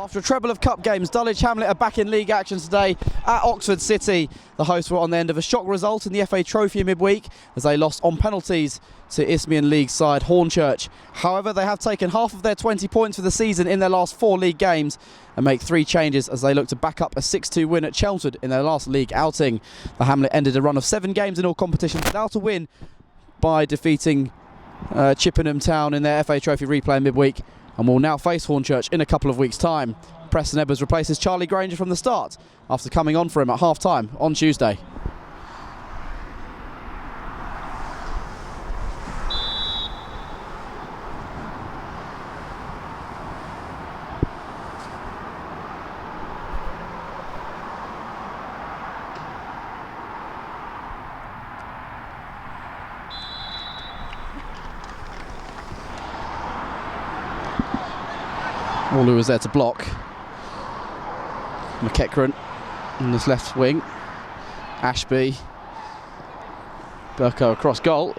After a treble of cup games, Dulwich Hamlet are back in league action today at Oxford City. The hosts were on the end of a shock result in the FA Trophy midweek as they lost on penalties to Isthmian League side Hornchurch. However, they have taken half of their 20 points for the season in their last 4 league games and make 3 changes as they look to back up a 6-2 win at Chelmsford in their last league outing. The Hamlet ended a run of 7 games in all competitions without a win by defeating Chippenham Town in their FA Trophy replay midweek, and will now face Hornchurch in a couple of weeks' time. Preston Edwards replaces Charlie Granger from the start after coming on for him at half-time on Tuesday. Orlu was there to block. McEachran in his left wing. Ashby. Burko across goal.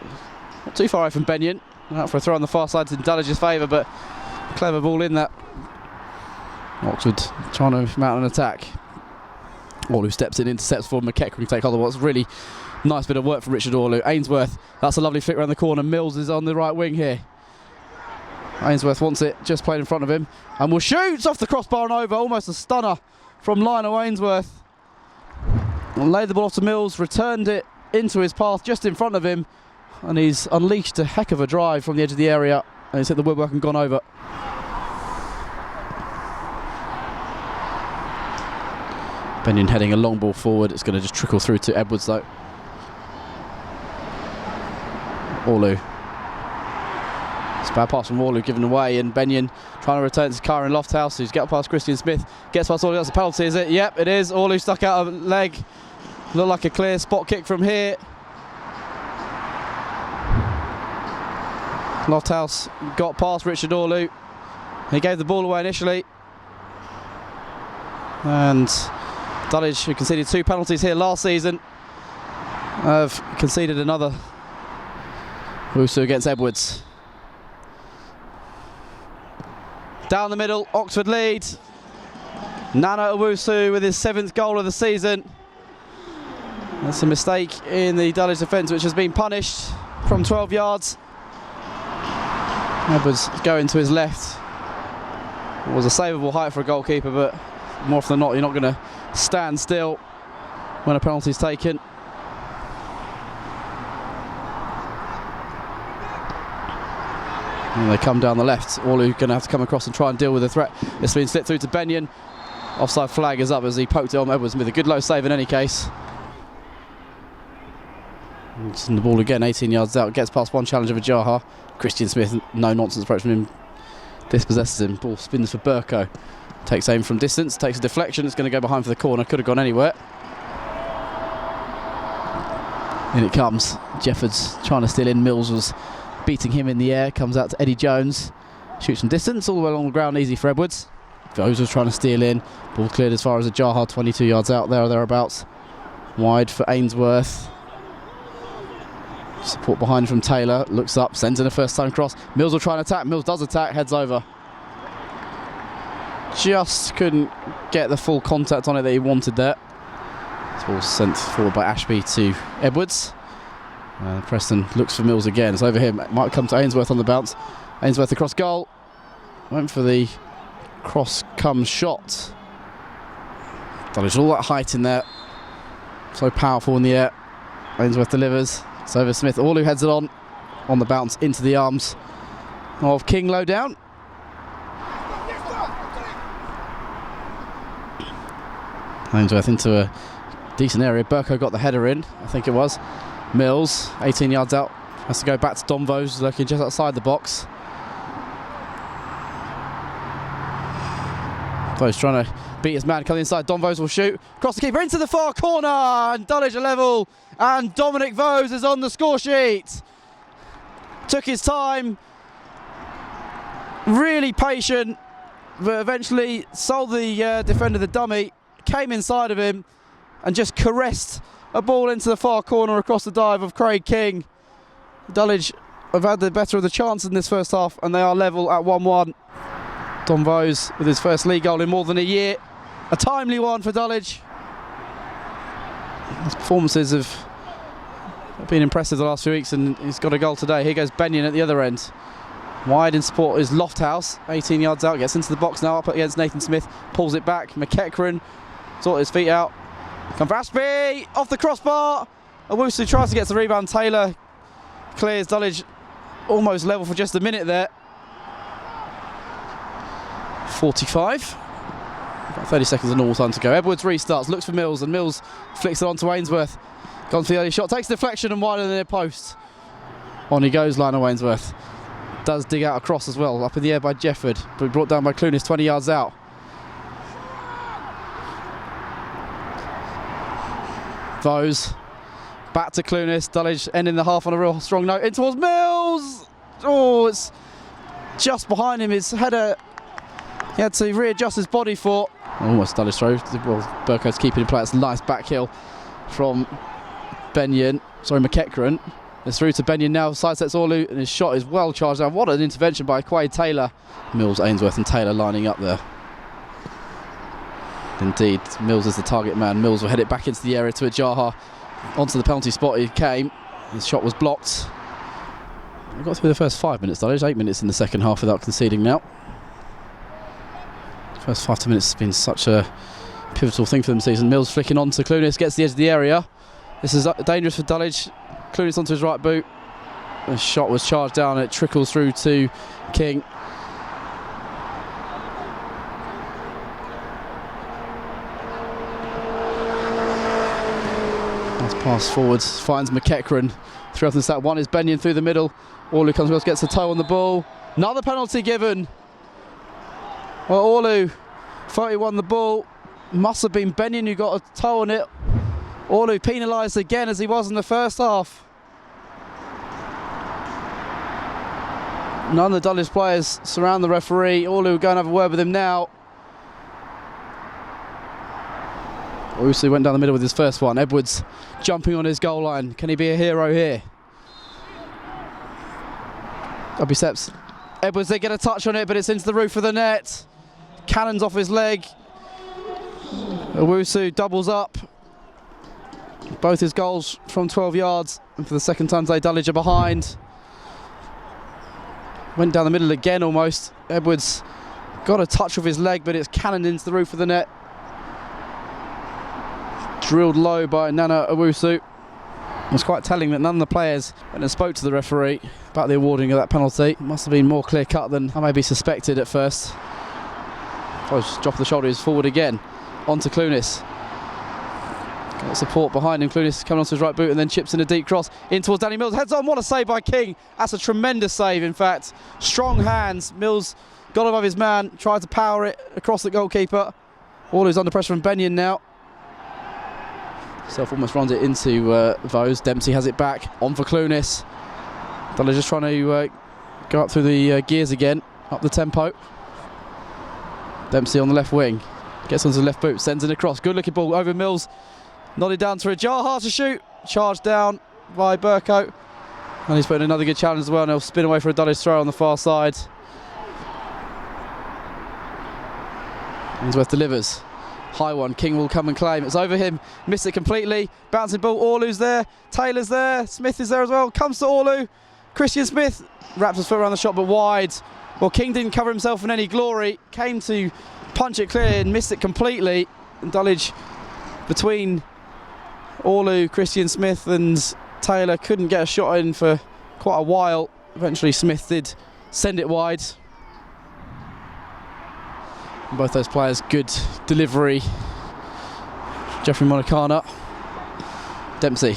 Not too far away from Benyon. Out for a throw on the far side in Dulwich's favour, but clever ball in that. Oxford trying to mount an attack. Orlu steps in, intercepts for McEachran to take hold of what's really nice bit of work from Richard Orlu. Ainsworth, that's a lovely flick around the corner. Mills is on the right wing here. Ainsworth wants it, just played in front of him, and will shoot off the crossbar and over. Almost a stunner from Lionel Ainsworth. And laid the ball off to Mills, returned it into his path just in front of him, and he's unleashed a heck of a drive from the edge of the area, and he's hit the woodwork and gone over. Benyon heading a long ball forward. It's going to just trickle through to Edwards though. Orlu. Bad pass from Orlu given away, and Benyon trying to return to Kyron Lofthouse, who's got past Christian Smith, gets past Orlu. That's a penalty, is it? Yep, it is. Orlu stuck out a leg. Looked like a clear spot kick from here. Lofthouse got past Richard Orlu. He gave the ball away initially. And Dulwich, who conceded 2 penalties here last season, have conceded another. Wusu against Edwards. Down the middle, Oxford lead. Nana Owusu with his 7th goal of the season. That's a mistake in the Dulwich defence, which has been punished from 12 yards. Edwards going to his left. It was a savable height for a goalkeeper, but more often than not, you're not going to stand still when a penalty is taken. And they come down the left. Orlu going to have to come across and try and deal with the threat. It's been slipped through to Benyon. Offside flag is up as he poked it on Edwards with a good low save in any case. And the ball again, 18 yards out, gets past one challenge of Ajaha. Christian Smith, no nonsense approach from him, dispossesses him. Ball spins for Burko. Takes aim from distance, takes a deflection. It's going to go behind for the corner. Could have gone anywhere. In it comes. Jeffords trying to steal in. Mills was beating him in the air, comes out to Eddie Jones, shoots from distance all the way along the ground, easy for Edwards. Vose was trying to steal in, ball cleared as far as Ajaha, 22 yards out there or thereabouts. Wide for Ainsworth. Support behind from Taylor, looks up, sends in a first time cross. Mills will try and attack, Mills does attack, heads over. Just couldn't get the full contact on it that he wanted there. This ball sent forward by Ashby to Edwards. Preston looks for Mills again. It's over him. It might come to Ainsworth on the bounce. Ainsworth across goal. Went for the cross come shot. Dulwich all that height in there. So powerful in the air. Ainsworth delivers. It's over Smith. Orlu heads it on the bounce into the arms of King low down. Ainsworth into a decent area. Burko got the header in, I think it was. Mills, 18 yards out, has to go back to Donvos, looking just outside the box. Donvos trying to beat his man, coming inside. Donvos will shoot, cross the keeper into the far corner, and Dulwich are level, and Dominic Vose is on the score sheet. Took his time, really patient, but eventually sold the defender the dummy, came inside of him, and just caressed a ball into the far corner across the dive of Craig King. Dulwich have had the better of the chance in this first half, and they are level at 1-1. Dom Vose with his first league goal in more than a year. A timely one for Dulwich. His performances have been impressive the last few weeks, and he's got a goal today. Here goes Benyon at the other end. Wide in support is Lofthouse, 18 yards out, gets into the box now, up against Nathan Smith, pulls it back. McEachran sorted his feet out. Come for Ashby, off the crossbar. Owusu tries to get the rebound. Taylor clears. Dulwich almost level for just a minute there. 45. About 30 seconds of normal time to go. Edwards restarts, looks for Mills, and Mills flicks it on to Ainsworth. Gone for the early shot, takes the deflection and wider than their post. On he goes, Lionel Ainsworth. Does dig out a cross as well, up in the air by Jefford, but brought down by Clunis 20 yards out. Vose, back to Clunis. Dulwich ending the half on a real strong note. In towards Mills! Oh, it's just behind him. His header, he had to readjust his body for. Almost Dulwich throw. Well, Burko's keeping in play. It's a nice back heel from McEachran. It's through to Benyon now, sidesteps Orlu, and his shot is well charged down. What an intervention by Quaid Taylor. Mills, Ainsworth and Taylor lining up there. Indeed, Mills is the target man. Mills will head it back into the area to Ajaha. Onto the penalty spot he came. His shot was blocked. We got through the first 5 minutes, though. There's 8 minutes in the second half without conceding now. First 5 to minutes has been such a pivotal thing for them this season. Mills flicking on to Clunis, gets to the edge of the area. This is dangerous for Dulwich. Clunis onto his right boot. The shot was charged down. It trickles through to King. Nice pass forwards. Finds McEachran. 3 off the stat. One is Benyon through the middle. Orlu comes across, gets a toe on the ball. Another penalty given. Well, Orlu thought he won the ball. Must have been Benyon who got a toe on it. Orlu penalised again as he was in the first half. None of the Dulwich players surround the referee. Orlu go and have a word with him now. Owusu went down the middle with his first one. Edwards jumping on his goal line. Can he be a hero here? Up he steps. Edwards, they get a touch on it, but it's into the roof of the net. Cannons off his leg. Owusu doubles up. Both his goals from 12 yards, and for the second time today, Dulwich are behind. Went down the middle again almost. Edwards got a touch with his leg, but it's cannoned into the roof of the net. Drilled low by Nana Owusu. It was quite telling that none of the players went and spoke to the referee about the awarding of that penalty. It must have been more clear cut than I maybe suspected at first. Drop of the shoulder is forward again. On to Clunis. Got support behind him. Clunis coming onto his right boot and then chips in a deep cross in towards Danny Mills. Heads on. What a save by King. That's a tremendous save, in fact. Strong hands. Mills got above his man, tried to power it across the goalkeeper. Orlu's under pressure from Benyon now. Self almost runs it into Vose. Dempsey has it back. On for Clunis. Dulwich just trying to go up through the gears again. Up the tempo. Dempsey on the left wing. Gets onto the left boot. Sends it across. Good looking ball over Mills. Nodded down to Ajaha to shoot. Charged down by Burko. And he's putting another good challenge as well. And he'll spin away for a Dulwich throw on the far side. Ainsworth delivers. High one. King will come and claim. It's over him. Missed it completely. Bouncing ball. Orlu's there. Taylor's there. Smith is there as well. Comes to Orlu. Christian Smith wraps his foot around the shot but wide. Well, King didn't cover himself in any glory. Came to punch it clear and missed it completely. And Dulwich, between Orlu, Christian Smith and Taylor, couldn't get a shot in for quite a while. Eventually Smith did send it wide. And both those players, good delivery. Jeffrey Monacana. Dempsey.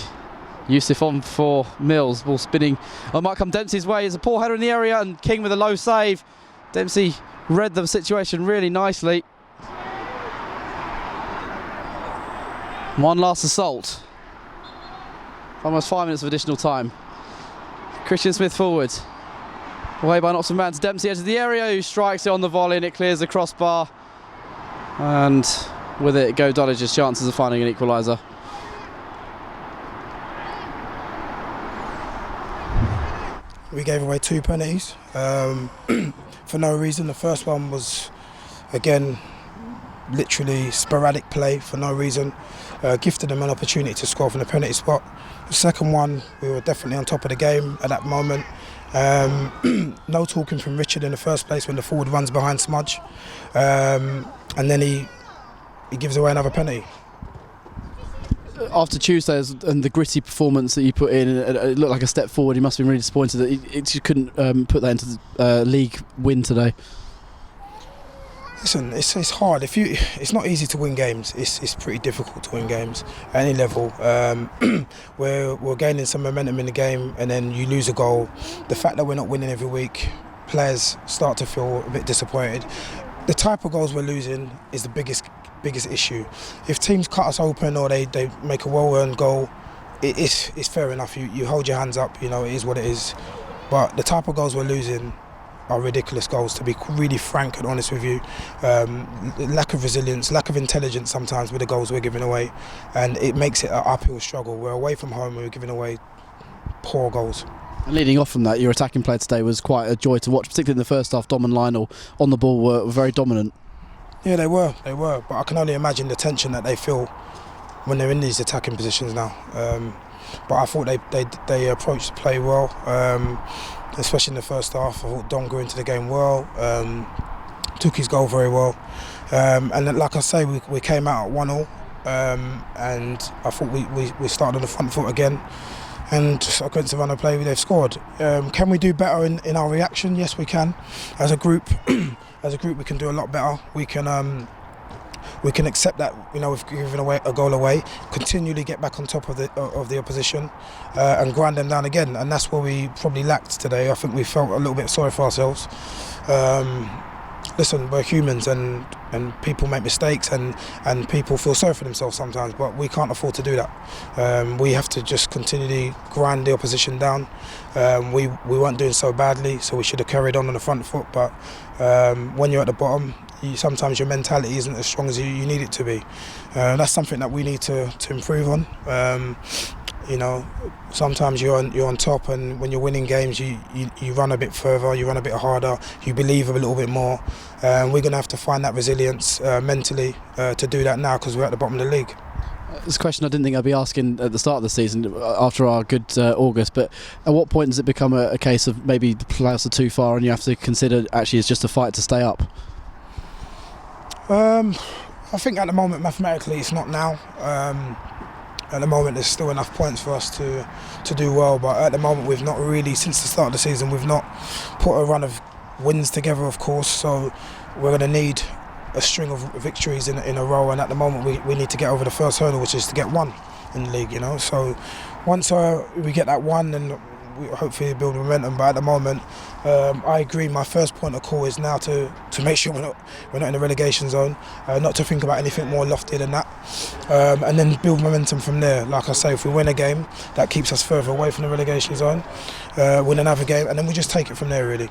Yusuf on for Mills. Ball spinning. Oh, might come Dempsey's way. There's a poor header in the area and King with a low save. Dempsey read the situation really nicely. One last assault. Almost 5 minutes of additional time. Christian Smith forward. Away by an Oxford man to Dempsey, edge of the area, who strikes it on the volley and it clears the crossbar. And with it go Dulwich's chances of finding an equaliser. We gave away 2 penalties for no reason. The first one was, again, literally sporadic play for no reason. Gifted them an opportunity to score from the penalty spot. The second one, we were definitely on top of the game at that moment. No talking from Richard in the first place when the forward runs behind Smudge, and then he gives away another penalty. After Tuesday's and the gritty performance that you put in, it looked like a step forward. You must have been really disappointed that you couldn't put that into the league win today. Listen, it's hard. It's not easy to win games. It's pretty difficult to win games at any level. We're gaining some momentum in the game, and then you lose a goal. The fact that we're not winning every week, players start to feel a bit disappointed. The type of goals we're losing is the biggest issue. If teams cut us open or they make a well-earned goal, it's fair enough. You hold your hands up. It is what it is. But the type of goals we're losing are ridiculous goals, to be really frank and honest with you. Lack of resilience, lack of intelligence sometimes with the goals we're giving away, and it makes it an uphill struggle. We're away from home, we're giving away poor goals. And leading off from that, your attacking play today was quite a joy to watch, particularly in the first half. Dom and Lionel on the ball were very dominant. Yeah, they were, but I can only imagine the tension that they feel when they're in these attacking positions now. But I thought they approached the play well, especially in the first half. I thought Dom grew into the game well, took his goal very well, and then, like I say, we came out at 1-1, and I thought we started on the front foot again, and just against the run of play they've scored. Can we do better in our reaction? Yes, we can. As a group, we can do a lot better. We can accept that we've given away a goal away, continually get back on top of the opposition, and grind them down again. And that's where we probably lacked today. I think we felt a little bit sorry for ourselves. Listen, we're humans, and people make mistakes, and people feel sorry for themselves sometimes, but we can't afford to do that. We have to just continually grind the opposition down. We weren't doing so badly, so we should have carried on the front foot, but when you're at the bottom, sometimes your mentality isn't as strong as you need it to be. That's something that we need to improve on. Sometimes you're on top, and when you're winning games, you run a bit further, you run a bit harder, you believe a little bit more. We're going to have to find that resilience mentally to do that now, because we're at the bottom of the league. This question I didn't think I'd be asking at the start of the season after our good August, but at what point does it become a case of maybe the playoffs are too far and you have to consider actually it's just a fight to stay up? I think at the moment mathematically it's not now. At the moment there's still enough points for us to do well, but at the moment we've not really, since the start of the season, we've not put a run of wins together, of course, so we're going to need a string of victories in a row, and at the moment we need to get over the first hurdle, which is to get 1 in the league, so once we get that 1, then we hopefully build momentum. But at the moment, I agree, my first point of call is now to make sure we're not in the relegation zone, not to think about anything more lofty than that, and then build momentum from there. Like I say, if we win a game, that keeps us further away from the relegation zone, win another game, and then we just take it from there, really.